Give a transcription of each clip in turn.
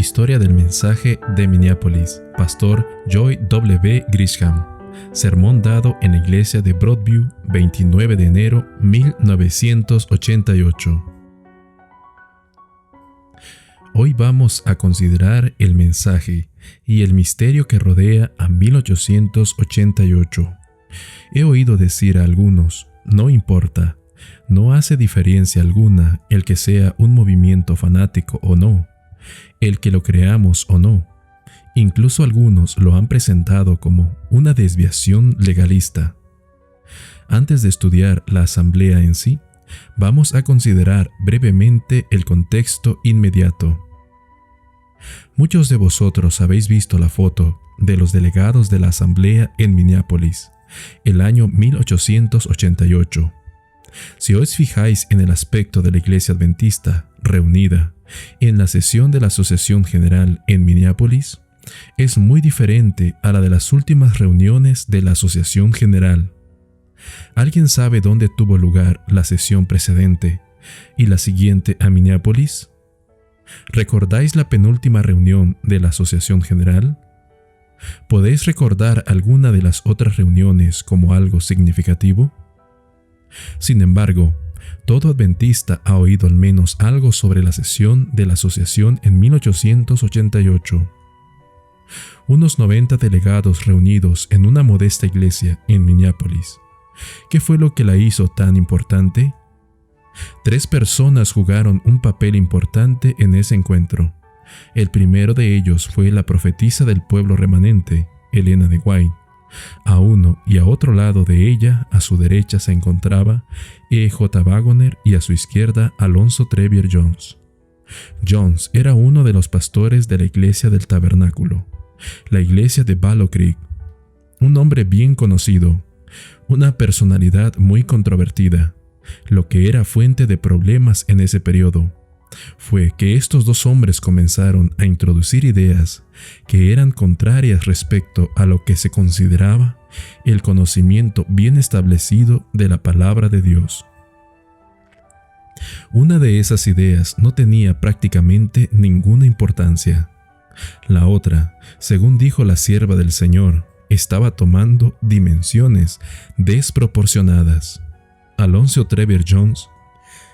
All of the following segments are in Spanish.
Historia del mensaje de Minneapolis, Pastor Joy W. Grisham. Sermón dado en la iglesia de Broadview, 29 de enero 1988. Hoy vamos a considerar el mensaje y el misterio que rodea a 1888. He oído decir a algunos, no importa, no hace diferencia alguna el que sea un movimiento fanático o no, el que lo creamos o no. Incluso algunos lo han presentado como una desviación legalista. Antes de estudiar la asamblea en sí, vamos a considerar brevemente el contexto inmediato. Muchos de vosotros habéis visto la foto de los delegados de la asamblea en Minneapolis, el año 1888. Si os fijáis en el aspecto de la iglesia adventista reunida en la sesión de la Asociación General en Minneapolis, es muy diferente a la de las últimas reuniones de la Asociación General. ¿Alguien sabe dónde tuvo lugar la sesión precedente y la siguiente a Minneapolis? ¿Recordáis la penúltima reunión de la Asociación General? ¿Podéis recordar alguna de las otras reuniones como algo significativo? Sin embargo, todo adventista ha oído al menos algo sobre la sesión de la asociación en 1888. Unos 90 delegados reunidos en una modesta iglesia en Minneapolis. ¿Qué fue lo que la hizo tan importante? 3 personas jugaron un papel importante en ese encuentro. El primero de ellos fue la profetisa del pueblo remanente, Elena de White. A uno y a otro lado de ella, a su derecha, se encontraba E. J. Waggoner y a su izquierda Alonzo Trevier Jones. Jones era uno de los pastores de la iglesia del Tabernáculo, la iglesia de Wallow Creek, un hombre bien conocido, una personalidad muy controvertida. Lo que era fuente de problemas en ese periodo fue que estos dos hombres comenzaron a introducir ideas que eran contrarias respecto a lo que se consideraba el conocimiento bien establecido de la palabra de Dios. Una de esas ideas no tenía prácticamente ninguna importancia. La otra, según dijo la sierva del Señor, estaba tomando dimensiones desproporcionadas. Alonzo Trevier Jones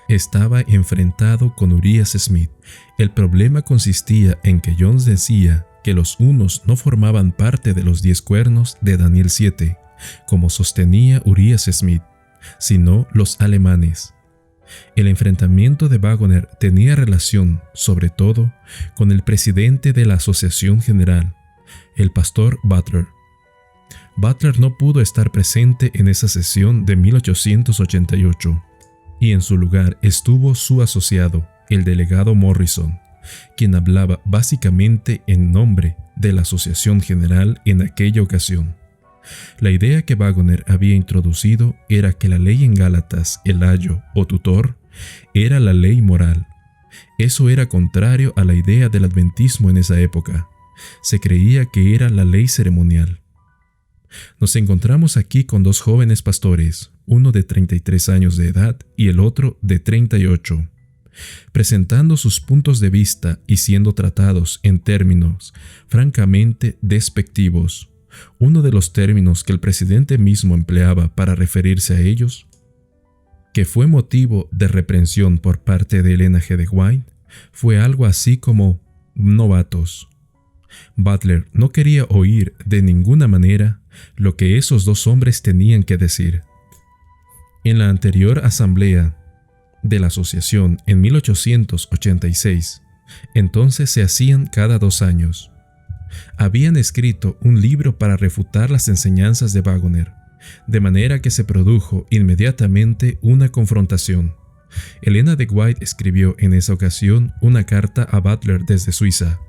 estaba enfrentado con Urias Smith. El problema consistía en que Jones decía que los unos no formaban parte de los 10 cuernos de Daniel 7, como sostenía Urias Smith, sino los alemanes. El enfrentamiento de Waggoner tenía relación, sobre todo, con el presidente de la Asociación General, el pastor Butler. Butler no pudo estar presente en esa sesión de 1888, y en su lugar estuvo su asociado, el delegado Morrison, quien hablaba básicamente en nombre de la Asociación General en aquella ocasión. La idea que Waggoner había introducido era que la ley en Gálatas, el ayo o tutor, era la ley moral. Eso era contrario a la idea del adventismo en esa época. Se creía que era la ley ceremonial. Nos encontramos aquí con 2 jóvenes pastores, uno de 33 años de edad y el otro de 38, presentando sus puntos de vista y siendo tratados en términos francamente despectivos. Uno de los términos que el presidente mismo empleaba para referirse a ellos, que fue motivo de reprensión por parte de Elena G. de White, fue algo así como novatos. Butler no quería oír de ninguna manera lo que esos 2 hombres tenían que decir. En la anterior asamblea de la asociación en 1886, entonces se hacían cada 2 años, habían escrito un libro para refutar las enseñanzas de Waggoner, de manera que se produjo inmediatamente una confrontación. Elena de White escribió en esa ocasión una carta a Butler desde Suiza,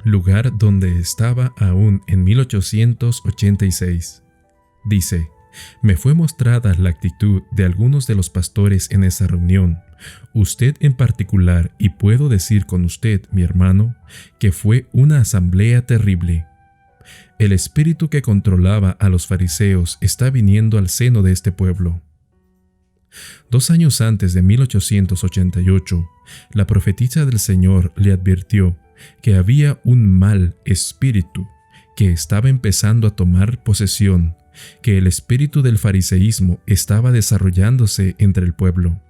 lugar donde estaba aún en 1886. Dice: me fue mostrada la actitud de algunos de los pastores en esa reunión, usted en particular, y puedo decir con usted, mi hermano, que fue una asamblea terrible. El espíritu que controlaba a los fariseos está viniendo al seno de este pueblo. 2 años antes de 1888, la profetisa del Señor le advirtió que había un mal espíritu que estaba empezando a tomar posesión, que el espíritu del fariseísmo estaba desarrollándose entre el pueblo.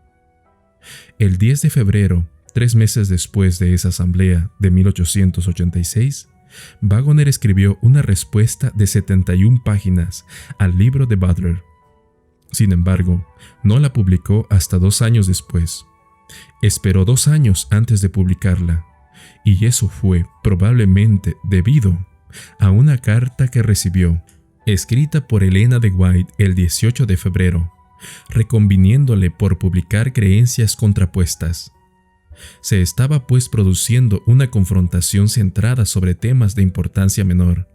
El 10 de febrero, 3 meses después de esa asamblea de 1886, Waggoner escribió una respuesta de 71 páginas al libro de Butler. Sin embargo, no la publicó hasta 2 años después. Esperó 2 años antes de publicarla, y eso fue probablemente debido a una carta que recibió, escrita por Elena de White el 18 de febrero, reconviniéndole por publicar creencias contrapuestas. Se estaba pues produciendo una confrontación centrada sobre temas de importancia menor.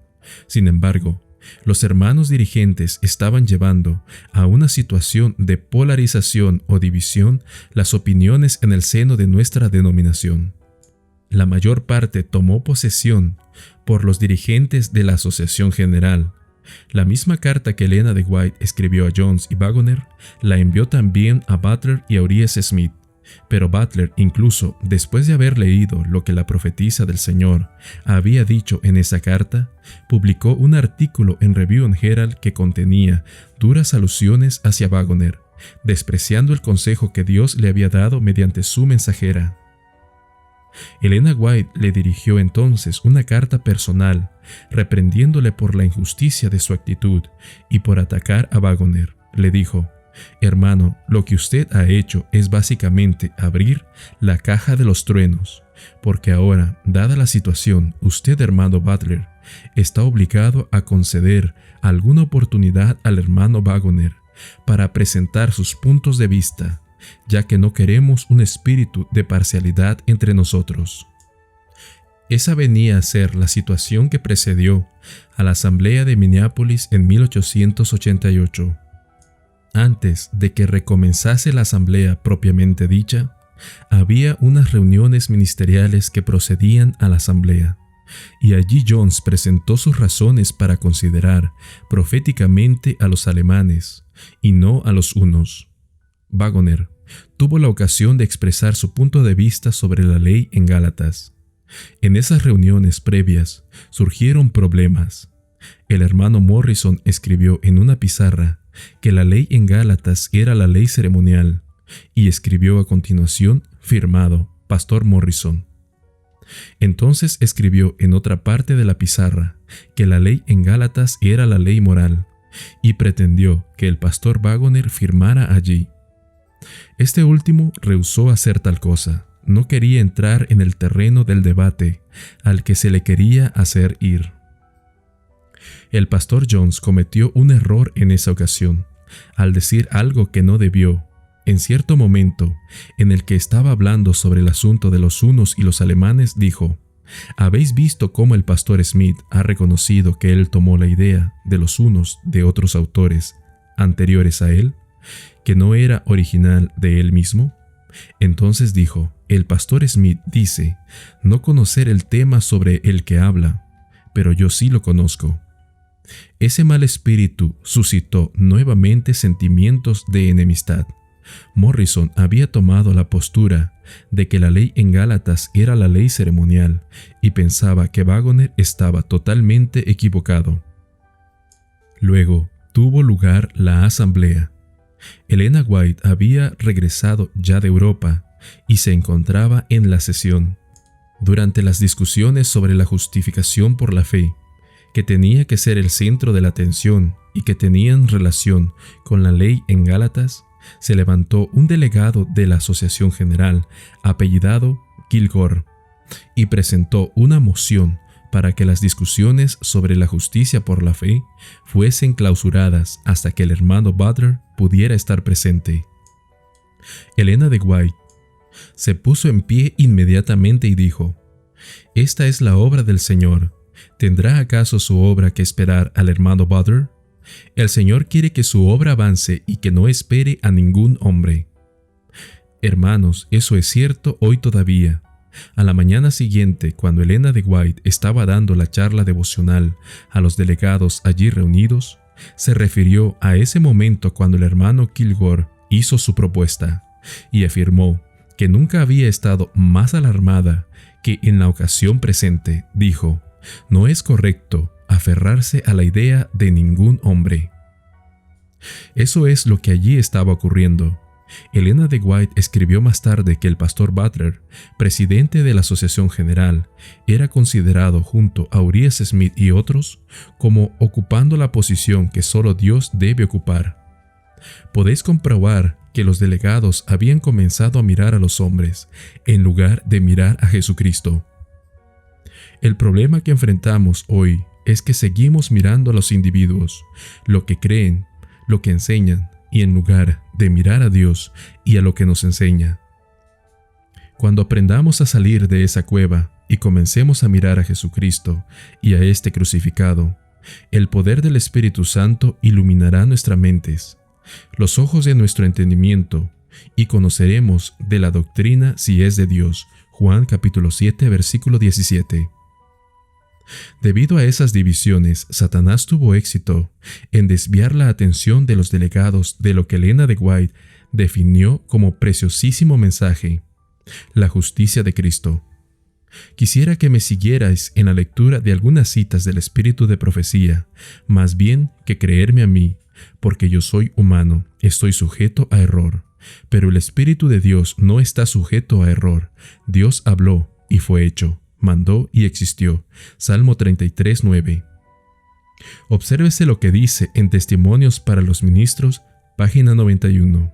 Sin embargo, los hermanos dirigentes estaban llevando a una situación de polarización o división las opiniones en el seno de nuestra denominación. La mayor parte tomó posesión por los dirigentes de la Asociación General. La misma carta que Elena de White escribió a Jones y Waggoner la envió también a Butler y a Urias Smith. Pero Butler, incluso después de haber leído lo que la profetisa del Señor había dicho en esa carta, publicó un artículo en Review and Herald que contenía duras alusiones hacia Waggoner, despreciando el consejo que Dios le había dado mediante su mensajera. Elena White le dirigió entonces una carta personal, reprendiéndole por la injusticia de su actitud y por atacar a Waggoner. Le dijo: «Hermano, lo que usted ha hecho es básicamente abrir la caja de los truenos, porque ahora, dada la situación, usted, hermano Butler, está obligado a conceder alguna oportunidad al hermano Waggoner para presentar sus puntos de vista, ya que no queremos un espíritu de parcialidad entre nosotros». Esa venía a ser la situación que precedió a la asamblea de Minneapolis en 1888. Antes de que recomenzase la asamblea propiamente dicha, había unas reuniones ministeriales que procedían a la asamblea, y allí Jones presentó sus razones para considerar proféticamente a los alemanes y no a los hunos. Waggoner tuvo la ocasión de expresar su punto de vista sobre la ley en Gálatas. En esas reuniones previas surgieron problemas. El hermano Morrison escribió en una pizarra que la ley en Gálatas era la ley ceremonial, y escribió a continuación: firmado, Pastor Morrison. Entonces escribió en otra parte de la pizarra que la ley en Gálatas era la ley moral, y pretendió que el pastor Waggoner firmara allí. Este último rehusó hacer tal cosa. No quería entrar en el terreno del debate al que se le quería hacer ir. El pastor Jones cometió un error en esa ocasión, al decir algo que no debió. En cierto momento, en el que estaba hablando sobre el asunto de los hunos y los alemanes, dijo: «¿Habéis visto cómo el pastor Smith ha reconocido que él tomó la idea de los hunos de otros autores anteriores a él, que no era original de él mismo?» Entonces dijo: «El pastor Smith dice no conocer el tema sobre el que habla, pero yo sí lo conozco». Ese mal espíritu suscitó nuevamente sentimientos de enemistad. Morrison había tomado la postura de que la ley en Gálatas era la ley ceremonial y pensaba que Waggoner estaba totalmente equivocado. Luego tuvo lugar la asamblea. Elena White había regresado ya de Europa y se encontraba en la sesión. Durante las discusiones sobre la justificación por la fe, que tenía que ser el centro de la atención y que tenían relación con la ley en Gálatas, se levantó un delegado de la Asociación General, apellidado Kilgore, y presentó una moción para que las discusiones sobre la justicia por la fe fuesen clausuradas hasta que el hermano Butler pudiera estar presente. Elena de White se puso en pie inmediatamente y dijo: «Esta es la obra del Señor. ¿Tendrá acaso su obra que esperar al hermano Butler? El Señor quiere que su obra avance y que no espere a ningún hombre». Hermanos, eso es cierto hoy todavía. A la mañana siguiente, cuando Elena de White estaba dando la charla devocional a los delegados allí reunidos, se refirió a ese momento cuando el hermano Kilgore hizo su propuesta y afirmó que nunca había estado más alarmada que en la ocasión presente dijo: no es correcto aferrarse a la idea de ningún hombre. Eso es lo que allí estaba ocurriendo. Elena de White escribió más tarde que el pastor Butler, presidente de la Asociación General, era considerado junto a Urias Smith y otros como ocupando la posición que solo Dios debe ocupar. Podéis comprobar que los delegados habían comenzado a mirar a los hombres en lugar de mirar a Jesucristo. El problema que enfrentamos hoy es que seguimos mirando a los individuos, lo que creen, lo que enseñan, y en lugar de mirar a Dios y a lo que nos enseña. Cuando aprendamos a salir de esa cueva y comencemos a mirar a Jesucristo y a este crucificado, el poder del Espíritu Santo iluminará nuestras mentes, los ojos de nuestro entendimiento, y conoceremos de la doctrina si es de Dios. Juan capítulo 7, versículo 17. Debido a esas divisiones, Satanás tuvo éxito en desviar la atención de los delegados de lo que Elena de White definió como preciosísimo mensaje, la justicia de Cristo. Quisiera que me siguierais en la lectura de algunas citas del espíritu de profecía, más bien que creerme a mí, porque yo soy humano, estoy sujeto a error. Pero el Espíritu de Dios no está sujeto a error. Dios habló y fue hecho. Mandó y existió. Salmo 33, 9. Obsérvese lo que dice en Testimonios para los Ministros, página 91.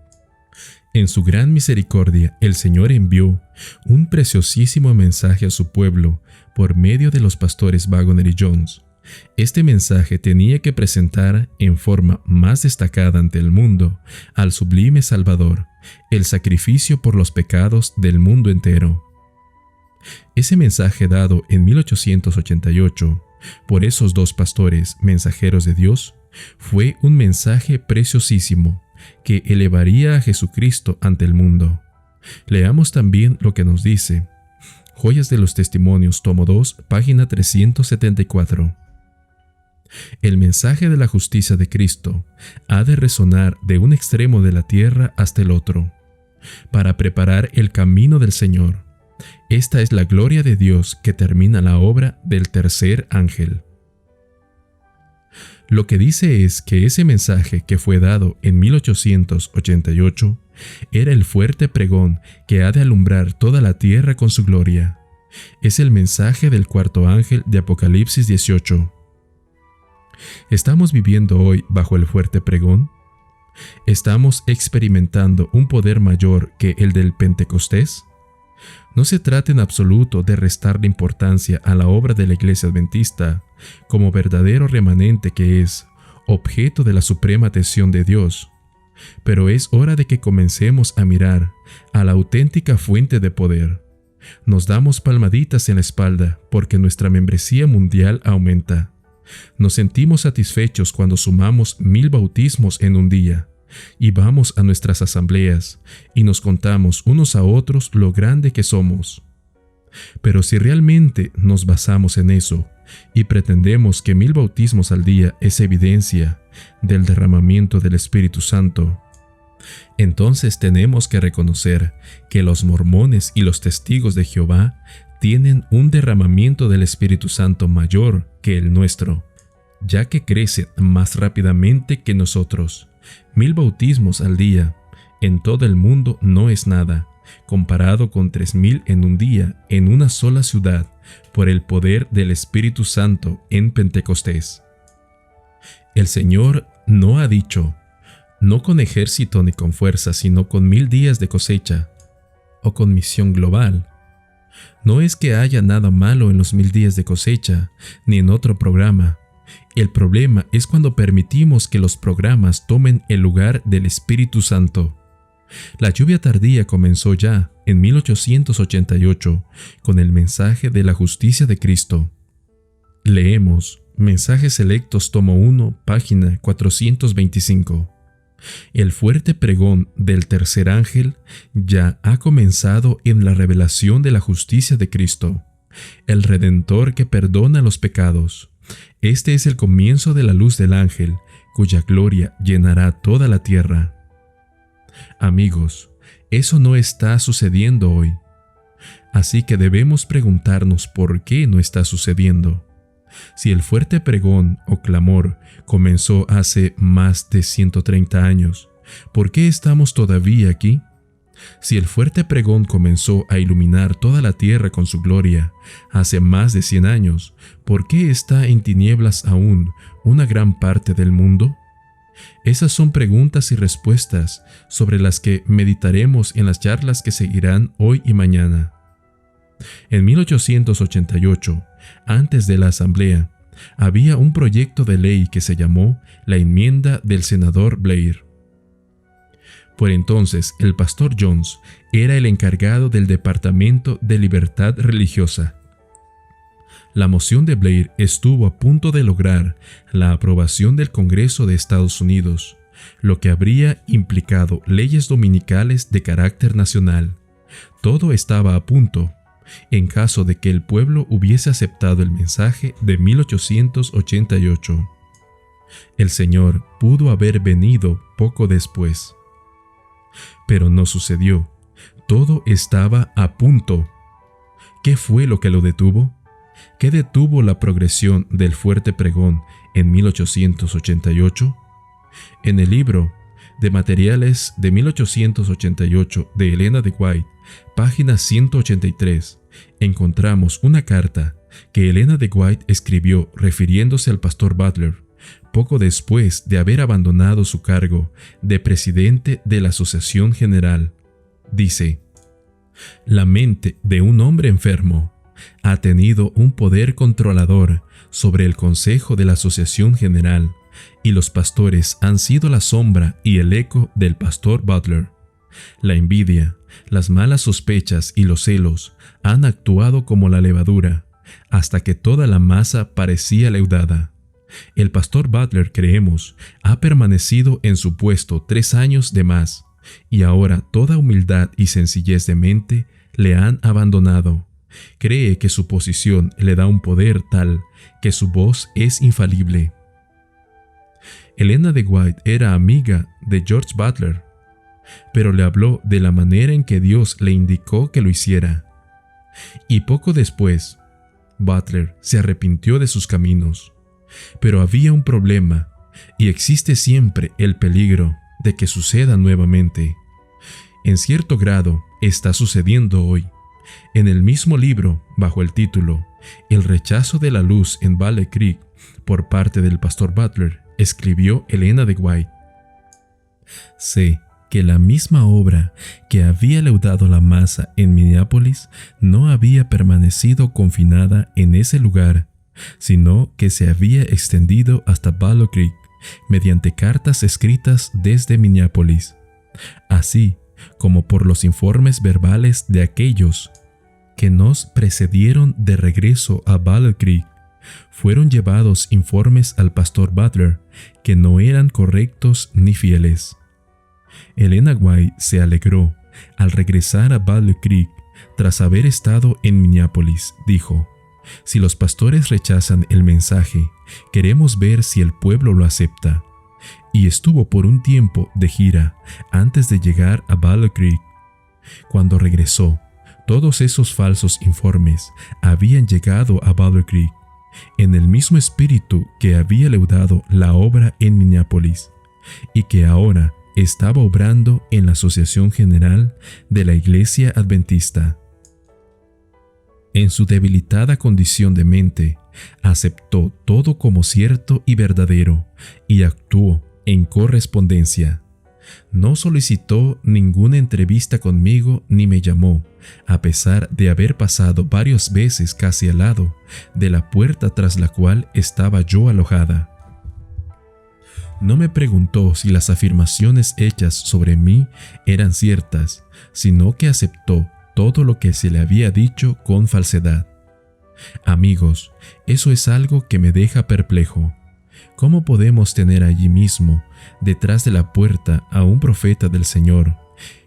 En su gran misericordia, el Señor envió un preciosísimo mensaje a su pueblo por medio de los pastores Waggoner y Jones. Este mensaje tenía que presentar en forma más destacada ante el mundo al sublime Salvador, el sacrificio por los pecados del mundo entero. Ese mensaje dado en 1888 por esos dos pastores mensajeros de Dios fue un mensaje preciosísimo que elevaría a Jesucristo ante el mundo. Leamos también lo que nos dice Joyas de los Testimonios, tomo 2, página 374. El mensaje de la justicia de Cristo ha de resonar de un extremo de la tierra hasta el otro, para preparar el camino del Señor. Esta es la gloria de Dios que termina la obra del tercer ángel. Lo que dice es que ese mensaje que fue dado en 1888 era el fuerte pregón que ha de alumbrar toda la tierra con su gloria. Es el mensaje del cuarto ángel de Apocalipsis 18. ¿Estamos viviendo hoy bajo el fuerte pregón? ¿Estamos experimentando un poder mayor que el del Pentecostés? No se trata en absoluto de restarle importancia a la obra de la Iglesia Adventista como verdadero remanente que es objeto de la suprema atención de Dios, pero es hora de que comencemos a mirar a la auténtica fuente de poder. Nos damos palmaditas en la espalda porque nuestra membresía mundial aumenta. Nos sentimos satisfechos cuando sumamos 1000 bautismos en un día y vamos a nuestras asambleas y nos contamos unos a otros lo grande que somos. Pero si realmente nos basamos en eso y pretendemos que 1000 bautismos al día es evidencia del derramamiento del Espíritu Santo, entonces tenemos que reconocer que los mormones y los testigos de Jehová tienen un derramamiento del Espíritu Santo mayor que el nuestro, ya que crecen más rápidamente que nosotros. 1000 bautismos al día en todo el mundo no es nada, comparado con 3000 en un día en una sola ciudad por el poder del Espíritu Santo en Pentecostés. El Señor no ha dicho, no con ejército ni con fuerza, sino con 1000 días de cosecha, o con misión global. No es que haya nada malo en los 1000 días de cosecha, ni en otro programa. El problema es cuando permitimos que los programas tomen el lugar del Espíritu Santo. La lluvia tardía comenzó ya en 1888 con el mensaje de la justicia de Cristo. Leemos Mensajes Selectos, tomo 1, página 425. El fuerte pregón del tercer ángel ya ha comenzado en la revelación de la justicia de Cristo, el Redentor que perdona los pecados. Este es el comienzo de la luz del ángel, cuya gloria llenará toda la tierra. Amigos, eso no está sucediendo hoy. Así que debemos preguntarnos por qué no está sucediendo. Si el fuerte pregón o clamor comenzó hace más de 130 años, ¿por qué estamos todavía aquí? Si el fuerte pregón comenzó a iluminar toda la tierra con su gloria hace más de 100 años, ¿por qué está en tinieblas aún una gran parte del mundo? Esas son preguntas y respuestas sobre las que meditaremos en las charlas que seguirán hoy y mañana. En 1888, antes de la Asamblea, había un proyecto de ley que se llamó la Enmienda del senador Blair. Por entonces, el pastor Jones era el encargado del Departamento de Libertad Religiosa. La moción de Blair estuvo a punto de lograr la aprobación del Congreso de Estados Unidos, lo que habría implicado leyes dominicales de carácter nacional. Todo estaba a punto, en caso de que el pueblo hubiese aceptado el mensaje de 1888. El Señor pudo haber venido poco después. Pero no sucedió. Todo estaba a punto. ¿Qué fue lo que lo detuvo? ¿Qué detuvo la progresión del fuerte pregón en 1888? En el libro de materiales de 1888 de Elena de White, página 183, encontramos una carta que Elena de White escribió refiriéndose al pastor Butler, poco después de haber abandonado su cargo de presidente de la Asociación General. Dice: «La mente de un hombre enfermo ha tenido un poder controlador sobre el Consejo de la Asociación General, y los pastores han sido la sombra y el eco del pastor Butler. La envidia, las malas sospechas y los celos han actuado como la levadura, hasta que toda la masa parecía leudada. El pastor Butler, creemos, ha permanecido en su puesto 3 años de más, y ahora toda humildad y sencillez de mente le han abandonado. Cree que su posición le da un poder tal que su voz es infalible». Elena de White era amiga de George Butler, pero le habló de la manera en que Dios le indicó que lo hiciera. Y poco después, Butler se arrepintió de sus caminos. Pero había un problema, y existe siempre el peligro de que suceda nuevamente. En cierto grado, está sucediendo hoy. En el mismo libro, bajo el título «El rechazo de la luz en Valley Creek» por parte del pastor Butler, escribió Elena de White: «Sé que la misma obra que había leudado la masa en Minneapolis no había permanecido confinada en ese lugar, sino que se había extendido hasta Valley Creek mediante cartas escritas desde Minneapolis, así como por los informes verbales de aquellos que nos precedieron de regreso a Valley Creek. Fueron llevados informes al pastor Butler que no eran correctos ni fieles». Elena White se alegró al regresar a Valley Creek tras haber estado en Minneapolis. Dijo: «Si los pastores rechazan el mensaje, queremos ver si el pueblo lo acepta». Y estuvo por un tiempo de gira antes de llegar a Valley Creek. Cuando regresó, todos esos falsos informes habían llegado a Valley Creek, en el mismo espíritu que había leudado la obra en Minneapolis, y que ahora estaba obrando en la Asociación General de la Iglesia Adventista. En su debilitada condición de mente, aceptó todo como cierto y verdadero y actuó en correspondencia. No solicitó ninguna entrevista conmigo ni me llamó, a pesar de haber pasado varias veces casi al lado de la puerta tras la cual estaba yo alojada. No me preguntó si las afirmaciones hechas sobre mí eran ciertas, sino que aceptó todo lo que se le había dicho con falsedad. Amigos, eso es algo que me deja perplejo. ¿Cómo podemos tener allí mismo, detrás de la puerta, a un profeta del Señor,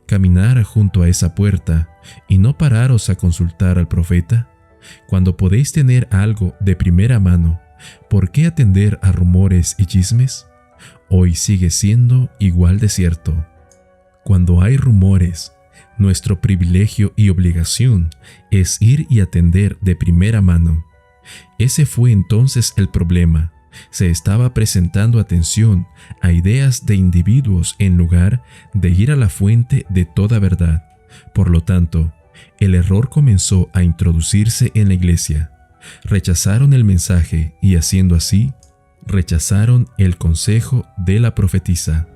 caminar junto a esa puerta y no pararos a consultar al profeta? Cuando podéis tener algo de primera mano, ¿por qué atender a rumores y chismes? Hoy sigue siendo igual de cierto. Cuando hay rumores, Nuestro privilegio y obligación es ir y atender de primera mano. Ese fue entonces el problema. Se estaba presentando atención a ideas de individuos en lugar de ir a la fuente de toda verdad. Por lo tanto, el error comenzó a introducirse en la iglesia. Rechazaron el mensaje y, haciendo así, rechazaron el consejo de la profetisa.